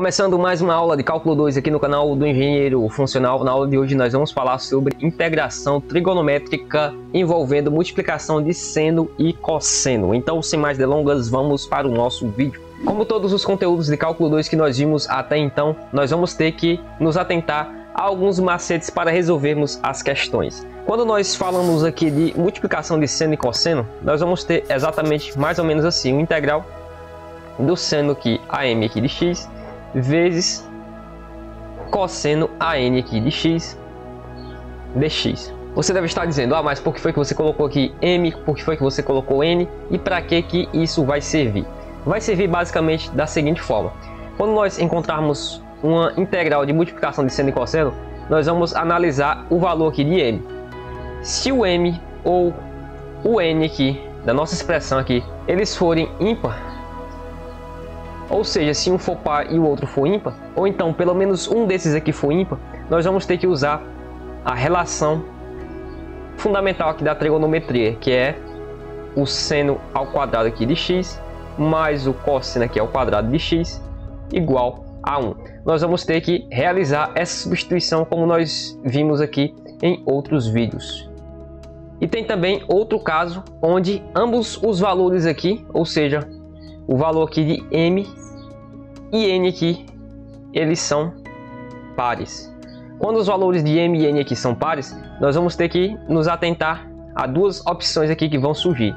Começando mais uma aula de Cálculo 2 aqui no canal do Engenheiro Funcional. Na aula de hoje nós vamos falar sobre integração trigonométrica envolvendo multiplicação de seno e cosseno. Então, sem mais delongas, vamos para o nosso vídeo. Como todos os conteúdos de Cálculo 2 que nós vimos até então, nós vamos ter que nos atentar a alguns macetes para resolvermos as questões. Quando nós falamos aqui de multiplicação de seno e cosseno, nós vamos ter exatamente mais ou menos assim, o integral do seno aqui AM aqui de x vezes cosseno AN aqui de x dx. Você deve estar dizendo, mas por que foi que você colocou aqui M, por que foi que você colocou N e para que isso vai servir? Vai servir basicamente da seguinte forma: quando nós encontrarmos uma integral de multiplicação de seno e cosseno, nós vamos analisar o valor aqui de M. Se o M ou o N aqui da nossa expressão aqui, eles forem ímpar, ou seja, se um for par e o outro for ímpar, ou então pelo menos um desses aqui for ímpar, nós vamos ter que usar a relação fundamental aqui da trigonometria, que é o seno ao quadrado aqui de x mais o cosseno aqui ao quadrado de x igual a 1. Nós vamos ter que realizar essa substituição como nós vimos aqui em outros vídeos. E tem também outro caso onde ambos os valores aqui, ou seja, o valor aqui de M e N aqui, eles são pares. Quando os valores de M e N aqui são pares, nós vamos ter que nos atentar a duas opções aqui que vão surgir.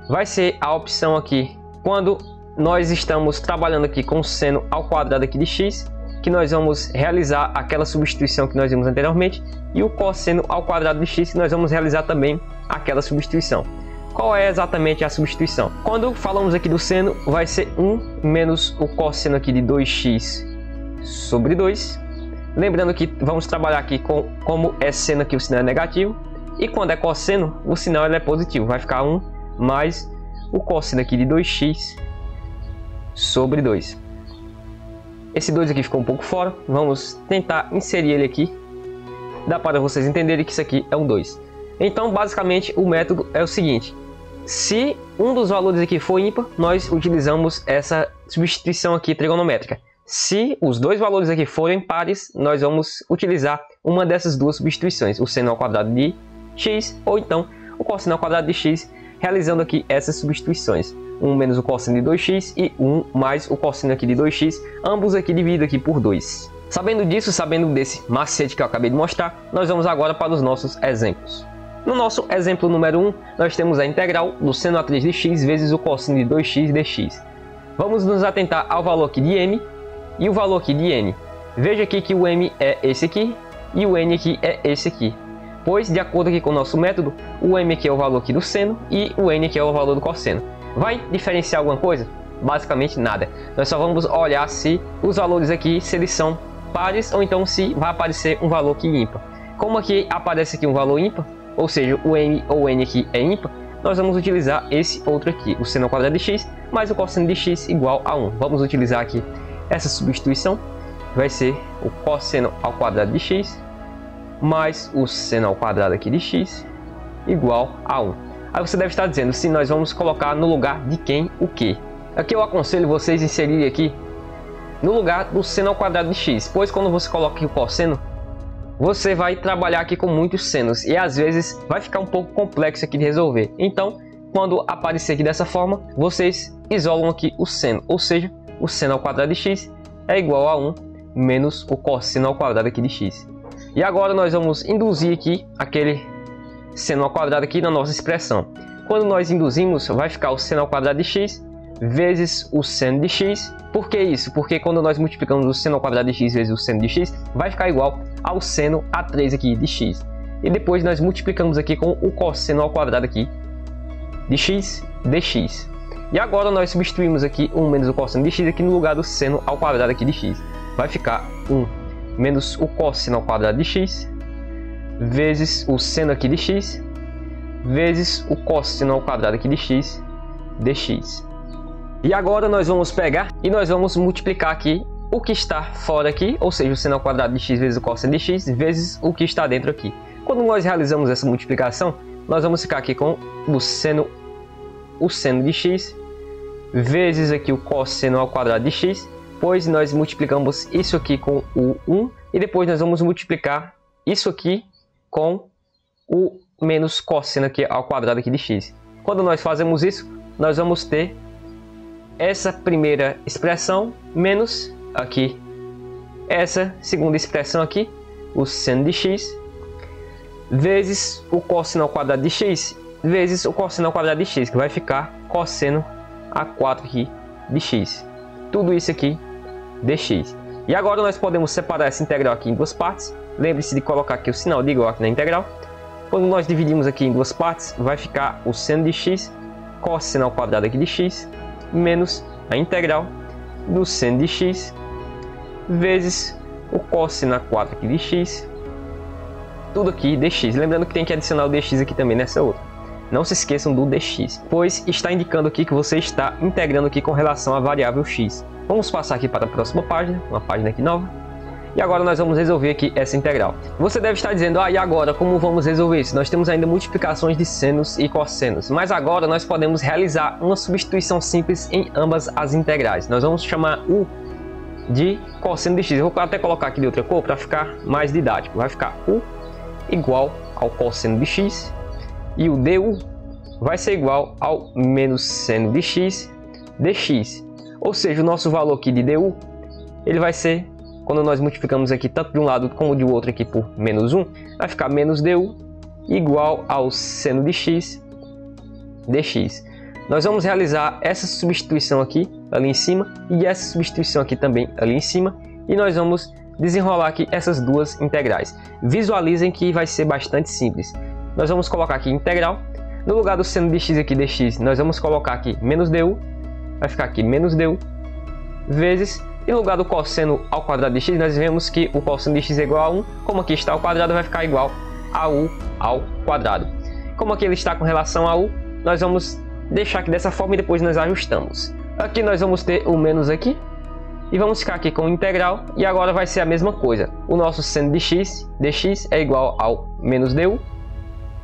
Vai ser a opção aqui, quando nós estamos trabalhando aqui com o seno ao quadrado aqui de x, que nós vamos realizar aquela substituição que nós vimos anteriormente, e o cosseno ao quadrado de x, que nós vamos realizar também aquela substituição. Qual é exatamente a substituição? Quando falamos aqui do seno, vai ser 1 menos o cosseno aqui de 2x sobre 2. Lembrando que vamos trabalhar aqui com como é seno aqui, o sinal é negativo. E quando é cosseno, o sinal ele é positivo. Vai ficar 1 mais o cosseno aqui de 2x sobre 2. Esse 2 aqui ficou um pouco fora. Vamos tentar inserir ele aqui. Dá para vocês entenderem que isso aqui é um 2. Então, basicamente, o método é o seguinte: se um dos valores aqui for ímpar, nós utilizamos essa substituição aqui trigonométrica. Se os dois valores aqui forem pares, nós vamos utilizar uma dessas duas substituições, o seno ao quadrado de x ou então o cosseno ao quadrado de x, realizando aqui essas substituições. 1 menos o cosseno de 2x e 1 mais o cosseno aqui de 2x, ambos aqui divididos aqui por 2. Sabendo disso, sabendo desse macete que eu acabei de mostrar, nós vamos agora para os nossos exemplos. No nosso exemplo número 1, nós temos a integral do seno a 3 de x vezes o cosseno de 2x dx. Vamos nos atentar ao valor aqui de M e o valor aqui de N. Veja aqui que o M é esse aqui e o N aqui é esse aqui. Pois, de acordo aqui com o nosso método, o M aqui é o valor aqui do seno e o N aqui é o valor do cosseno. Vai diferenciar alguma coisa? Basicamente nada. Nós só vamos olhar se os valores aqui, se eles são pares ou então se vai aparecer um valor aqui ímpar. Como aqui aparece aqui um valor ímpar, ou seja, o M ou N aqui é ímpar, nós vamos utilizar esse outro aqui, o seno ao quadrado de x mais o cosseno de x igual a 1. Vamos utilizar aqui essa substituição, vai ser o cosseno ao quadrado de x mais o seno ao quadrado aqui de x igual a 1. Aí você deve estar dizendo, se nós vamos colocar no lugar de quem o que? Aqui eu aconselho vocês inserirem aqui no lugar do seno ao quadrado de x, pois quando você coloca aqui o cosseno, você vai trabalhar aqui com muitos senos e às vezes vai ficar um pouco complexo aqui de resolver. Então, quando aparecer aqui dessa forma, vocês isolam aqui o seno, ou seja, o seno ao quadrado de x é igual a 1 menos o cosseno ao quadrado aqui de x. E agora nós vamos induzir aqui aquele seno ao quadrado aqui na nossa expressão. Quando nós induzimos, vai ficar o seno ao quadrado de x vezes o seno de x. Por que isso? Porque quando nós multiplicamos o seno ao quadrado de x vezes o seno de x, vai ficar igual ao seno a 3 aqui de x. E depois nós multiplicamos aqui com o cosseno ao quadrado aqui de x dx. E agora nós substituímos aqui 1 menos o cosseno de x aqui no lugar do seno ao quadrado aqui de x. Vai ficar 1 menos o cosseno ao quadrado de x vezes o seno aqui de x vezes o cosseno ao quadrado aqui de x dx. E agora nós vamos pegar e nós vamos multiplicar aqui o que está fora aqui, ou seja, o seno ao quadrado de x vezes o cosseno de x vezes o que está dentro aqui. Quando nós realizamos essa multiplicação, nós vamos ficar aqui com o seno de x vezes aqui o cosseno ao quadrado de x pois nós multiplicamos isso aqui com o 1 e depois nós vamos multiplicar isso aqui com o menos cosseno aqui ao quadrado aqui de x. Quando nós fazemos isso, nós vamos ter essa primeira expressão menos aqui essa segunda expressão aqui, o seno de x, vezes o cosseno ao quadrado de x, vezes o cosseno ao quadrado de x, que vai ficar cosseno a 4 aqui de x. Tudo isso aqui dx. E agora nós podemos separar essa integral aqui em duas partes. Lembre-se de colocar aqui o sinal de igual aqui na integral. Quando nós dividimos aqui em duas partes, vai ficar o seno de x, cosseno ao quadrado aqui de x, menos a integral do seno de x, vezes o cosseno a 4 aqui de x, tudo aqui dx. Lembrando que tem que adicionar o dx aqui também nessa outra. Não se esqueçam do dx, pois está indicando aqui que você está integrando aqui com relação à variável x. Vamos passar aqui para a próxima página, uma página aqui nova. E agora nós vamos resolver aqui essa integral. Você deve estar dizendo, e agora como vamos resolver isso? Nós temos ainda multiplicações de senos e cossenos. Mas agora nós podemos realizar uma substituição simples em ambas as integrais. Nós vamos chamar u de cosseno de x. Eu vou até colocar aqui de outra cor para ficar mais didático. Vai ficar u igual ao cosseno de x. E o du vai ser igual ao menos seno de x dx. Ou seja, o nosso valor aqui de du, ele vai ser, quando nós multiplicamos aqui tanto de um lado como de outro aqui por menos 1, vai ficar menos du igual ao seno de x dx. Nós vamos realizar essa substituição aqui ali em cima e essa substituição aqui também ali em cima. E nós vamos desenrolar aqui essas duas integrais. Visualizem que vai ser bastante simples. Nós vamos colocar aqui integral. No lugar do seno de x aqui dx, nós vamos colocar aqui menos du. Vai ficar aqui menos du. Vezes, e no lugar do cosseno ao quadrado de x, nós vemos que o cosseno de x é igual a 1. Como aqui está ao quadrado, vai ficar igual a u ao quadrado. Como aqui ele está com relação a u, nós vamos deixar aqui dessa forma e depois nós ajustamos. Aqui nós vamos ter o menos aqui. E vamos ficar aqui com o integral. E agora vai ser a mesma coisa. O nosso seno de x dx é igual ao menos du.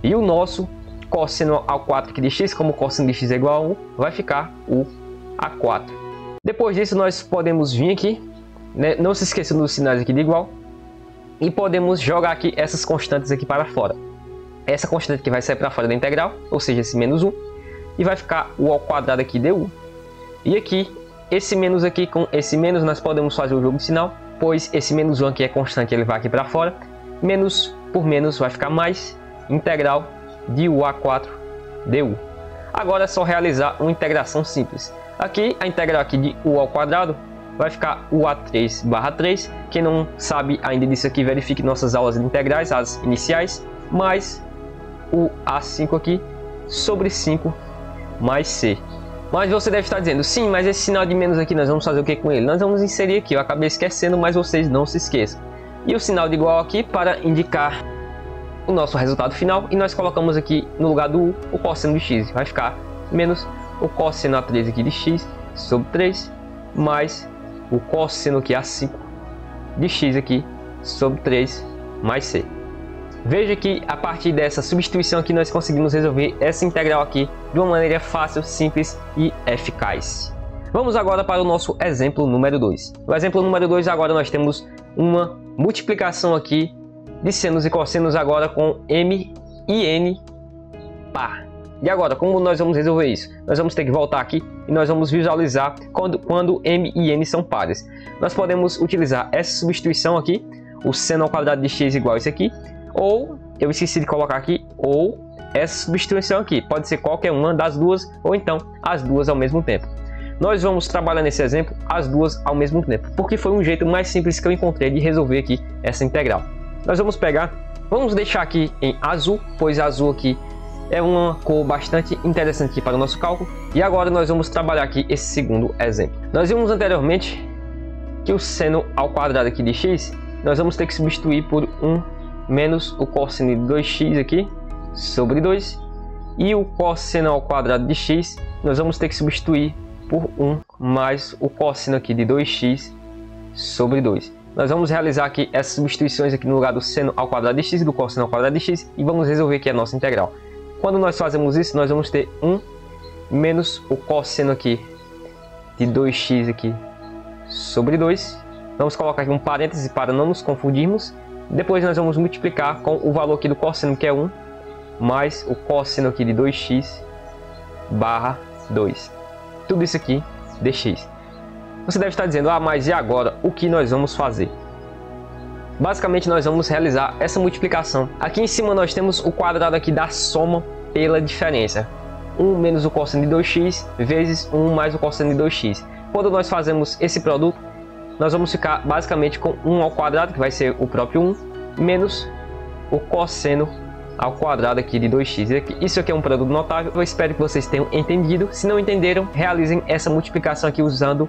E o nosso cosseno ao 4 aqui de x, como o cosseno de x é igual a 1, vai ficar u a 4. Depois disso nós podemos vir aqui, né? Não se esqueçam dos sinais aqui de igual. E podemos jogar aqui essas constantes aqui para fora. Essa constante aqui vai sair para fora da integral, ou seja, esse menos 1. E vai ficar u ao quadrado aqui du. E aqui, esse menos aqui com esse menos, nós podemos fazer o jogo de sinal. Pois esse menos 1 aqui é constante, ele vai aqui para fora. Menos por menos vai ficar mais. Integral de u a 4 du. Agora é só realizar uma integração simples. Aqui a integral aqui de u ao quadrado vai ficar u a 3 barra 3. Quem não sabe ainda disso aqui, verifique nossas aulas de integrais, as iniciais. Mais u a 5 aqui sobre 5 mais c. Mas você deve estar dizendo, sim, mas esse sinal de menos aqui nós vamos fazer o que com ele? Nós vamos inserir aqui, eu acabei esquecendo, mas vocês não se esqueçam. E o sinal de igual aqui para indicar o nosso resultado final, e nós colocamos aqui no lugar do u o cosseno de x, vai ficar menos o cosseno a 3 aqui de x sobre 3 mais o cosseno aqui a 5 de x aqui sobre 3 mais c. Veja que a partir dessa substituição aqui nós conseguimos resolver essa integral aqui de uma maneira fácil, simples e eficaz. Vamos agora para o nosso exemplo número 2. No exemplo número 2 agora nós temos uma multiplicação aqui de senos e cossenos agora com m e n par. E agora, como nós vamos resolver isso? Nós vamos ter que voltar aqui e nós vamos visualizar quando m e n são pares. Nós podemos utilizar essa substituição aqui, o seno ao quadrado de x igual a isso aqui, ou, eu esqueci de colocar aqui, ou essa substituição aqui. Pode ser qualquer uma das duas, ou então as duas ao mesmo tempo. Nós vamos trabalhar nesse exemplo as duas ao mesmo tempo, porque foi um jeito mais simples que eu encontrei de resolver aqui essa integral. Nós vamos pegar, vamos deixar aqui em azul, pois azul aqui é uma cor bastante interessante aqui para o nosso cálculo. E agora nós vamos trabalhar aqui esse segundo exemplo. Nós vimos anteriormente que o seno ao quadrado aqui de x, nós vamos ter que substituir por 1 menos o cosseno de 2x aqui sobre 2. E o cosseno ao quadrado de x, nós vamos ter que substituir por 1 mais o cosseno aqui de 2x sobre 2. Nós vamos realizar aqui essas substituições aqui no lugar do seno ao quadrado de x e do cosseno ao quadrado de x e vamos resolver aqui a nossa integral. Quando nós fazemos isso, nós vamos ter 1 menos o cosseno aqui de 2x aqui sobre 2. Vamos colocar aqui um parêntese para não nos confundirmos. Depois nós vamos multiplicar com o valor aqui do cosseno, que é 1, mais o cosseno aqui de 2x barra 2. Tudo isso aqui dx. Você deve estar dizendo, mas e agora o que nós vamos fazer? Basicamente nós vamos realizar essa multiplicação. Aqui em cima nós temos o quadrado aqui da soma pela diferença. 1 menos o cosseno de 2x vezes 1 mais o cosseno de 2x. Quando nós fazemos esse produto, nós vamos ficar basicamente com 1 ao quadrado, que vai ser o próprio 1, menos o cosseno ao quadrado aqui de 2x. Isso aqui é um produto notável. Eu espero que vocês tenham entendido. Se não entenderam, realizem essa multiplicação aqui usando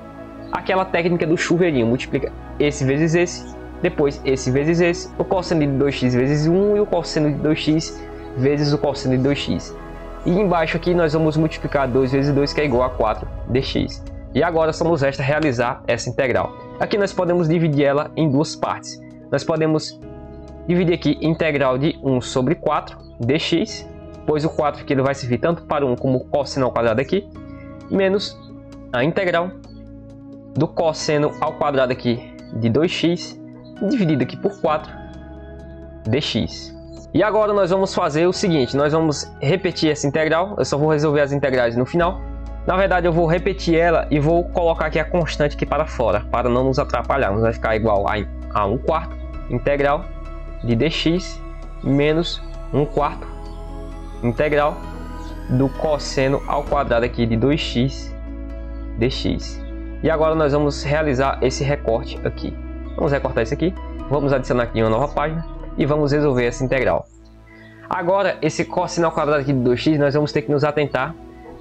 aquela técnica do chuveirinho. Multiplica esse vezes esse, depois esse vezes esse, o cosseno de 2x vezes 1 e o cosseno de 2x vezes o cosseno de 2x. E embaixo aqui nós vamos multiplicar 2 vezes 2, que é igual a 4 dx. E agora só nos resta realizar essa integral. Aqui nós podemos dividir ela em duas partes. Nós podemos dividir aqui integral de 1 sobre 4 dx, pois o 4 aqui ele vai servir tanto para 1 como cosseno ao quadrado aqui, menos a integral do cosseno ao quadrado aqui de 2x, dividido aqui por 4 dx. E agora nós vamos fazer o seguinte, nós vamos repetir essa integral. Eu só vou resolver as integrais no final. Na verdade eu vou repetir ela e vou colocar aqui a constante aqui para fora, para não nos atrapalharmos. Vai ficar igual a 1/4 integral de dx menos 1/4 integral do cosseno ao quadrado aqui de 2x dx. E agora nós vamos realizar esse recorte aqui. Vamos recortar isso aqui, vamos adicionar aqui uma nova página e vamos resolver essa integral. Agora esse cosseno ao quadrado aqui de 2x nós vamos ter que nos atentar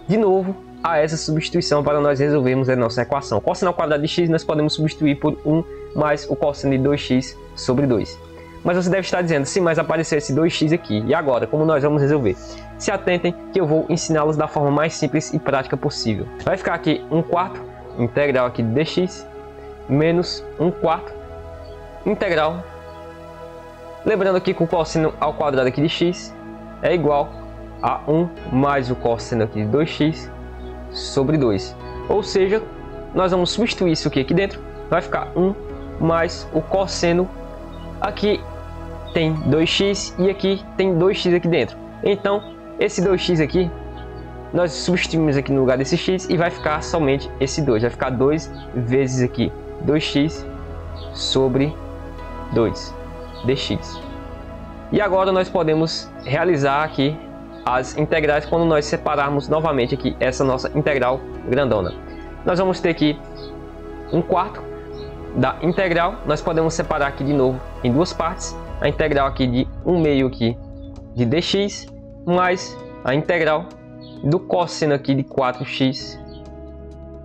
de novo a essa substituição para nós resolvermos a nossa equação. Cosseno ao quadrado de x nós podemos substituir por 1 mais o cosseno de 2x sobre 2. Mas você deve estar dizendo, sim, mas apareceu esse 2x aqui. E agora, como nós vamos resolver? Se atentem que eu vou ensiná-los da forma mais simples e prática possível. Vai ficar aqui 1/4 integral aqui de dx menos 1/4 integral. Lembrando aqui que o cosseno ao quadrado aqui de x é igual a 1 mais o cosseno aqui de 2x sobre 2. Ou seja, nós vamos substituir isso aqui dentro. Vai ficar 1 mais o cosseno. Aqui tem 2x e aqui tem 2x aqui dentro. Então, esse 2x aqui, nós substituímos aqui no lugar desse x e vai ficar somente esse 2. Vai ficar 2 vezes aqui 2x sobre 2 dx. E agora nós podemos realizar aqui as integrais quando nós separarmos novamente aqui essa nossa integral grandona. Nós vamos ter aqui 1/4 da integral. Nós podemos separar aqui de novo em duas partes. A integral aqui de 1/2 aqui de dx mais a integral do cosseno aqui de 4x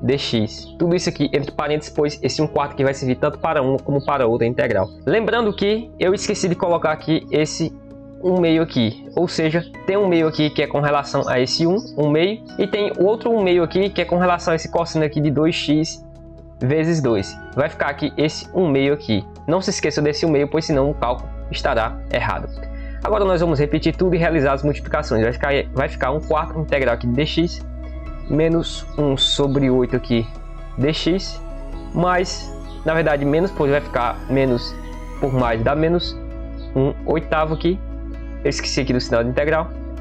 dx. Tudo isso aqui entre parênteses, pois esse 1/4 aqui vai servir tanto para uma como para outra integral. Lembrando que eu esqueci de colocar aqui esse 1/2 aqui, ou seja, tem 1/2 aqui que é com relação a esse 1/2, e tem outro 1/2 aqui que é com relação a esse cosseno aqui de 2x vezes 2. Vai ficar aqui esse 1/2 aqui. Não se esqueça desse 1/2, pois senão o cálculo estará errado. Agora nós vamos repetir tudo e realizar as multiplicações. Vai ficar 1/4 integral aqui de dx menos 1 sobre 8 aqui dx, mais, na verdade menos, pois vai ficar menos por mais dá menos 1/8 aqui. Eu esqueci aqui do sinal de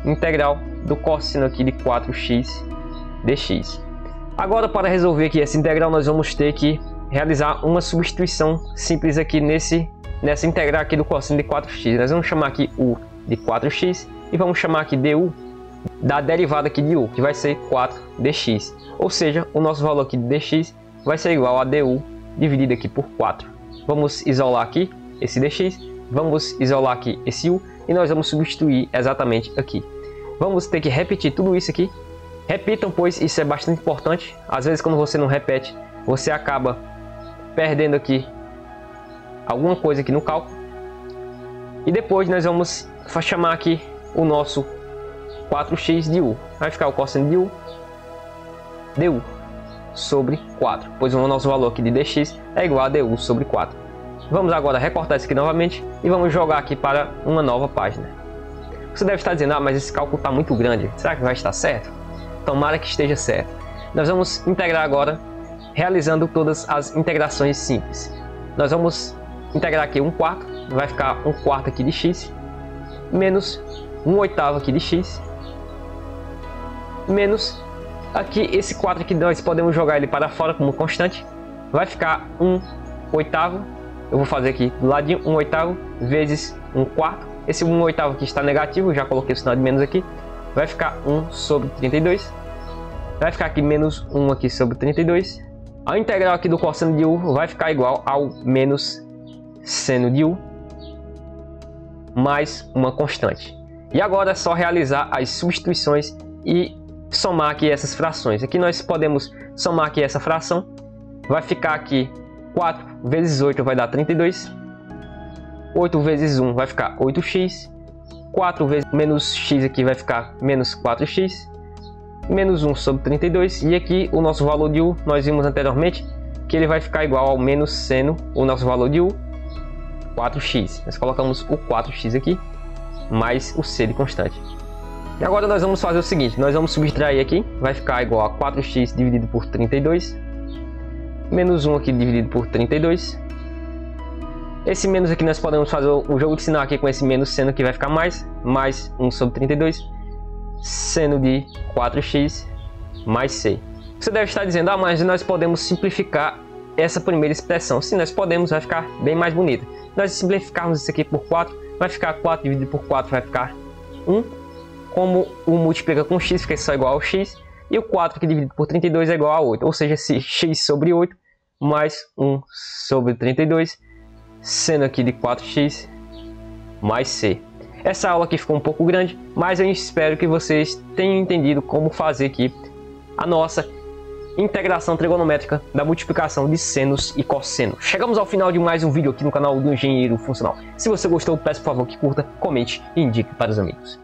integral do cosseno aqui de 4x dx. Agora, para resolver aqui essa integral, nós vamos ter que realizar uma substituição simples aqui nessa integral aqui do cosseno de 4x. Nós vamos chamar aqui u de 4x e vamos chamar aqui du da derivada aqui de u, que vai ser 4 dx. Ou seja, o nosso valor aqui de dx vai ser igual a du dividido aqui por 4. Vamos isolar aqui esse dx, vamos isolar aqui esse u e nós vamos substituir exatamente aqui. Vamos ter que repetir tudo isso aqui. Repitam, pois isso é bastante importante. Às vezes quando você não repete, você acaba perdendo aqui alguma coisa aqui no cálculo. E depois nós vamos chamar aqui o nosso 4x de u. Vai ficar o cosseno de u du sobre 4, pois o nosso valor aqui de dx é igual a du sobre 4. Vamos agora recortar isso aqui novamente e vamos jogar aqui para uma nova página. Você deve estar dizendo, mas esse cálculo está muito grande, será que vai estar certo? Tomara que esteja certo. Nós vamos integrar agora, realizando todas as integrações simples. Nós vamos integrar aqui 1/4, vai ficar 1/4 aqui de x, menos 1/8 aqui de x, menos aqui esse 4 aqui nós podemos jogar ele para fora como constante, vai ficar 1/8, eu vou fazer aqui do ladinho 1/8 vezes 1/4, esse 1/8 aqui está negativo, já coloquei o sinal de menos aqui, vai ficar 1 sobre 32, vai ficar aqui menos 1 aqui sobre 32, a integral aqui do cosseno de u vai ficar igual ao menos seno de u mais uma constante. E agora é só realizar as substituições e somar aqui essas frações. Aqui nós podemos somar aqui essa fração, vai ficar aqui 4 vezes 8 vai dar 32, 8 vezes 1 vai ficar 8x, 4 vezes menos x aqui vai ficar menos 4x, menos 1 sobre 32, e aqui o nosso valor de u, nós vimos anteriormente que ele vai ficar igual ao menos seno, o nosso valor de u, 4x. Nós colocamos o 4x aqui, mais o c de constante. E agora nós vamos fazer o seguinte, nós vamos subtrair aqui, vai ficar igual a 4x dividido por 32, menos 1 aqui dividido por 32. Esse menos aqui nós podemos fazer um jogo de sinal aqui com esse menos seno que vai ficar mais 1 sobre 32, seno de 4x mais c. Você deve estar dizendo, mas nós podemos simplificar essa primeira expressão. Sim, nós podemos, vai ficar bem mais bonita. Nós simplificarmos isso aqui por 4, vai ficar 4 dividido por 4, vai ficar 1. Como o multiplica com x, fica só igual ao x. E o 4 que dividido por 32 é igual a 8. Ou seja, esse x sobre 8 mais 1 sobre 32, seno aqui de 4x mais c. Essa aula aqui ficou um pouco grande, mas eu espero que vocês tenham entendido como fazer aqui a nossa integração trigonométrica da multiplicação de senos e cossenos. Chegamos ao final de mais um vídeo aqui no canal do Engenheiro Funcional. Se você gostou, peço por favor que curta, comente e indique para os amigos.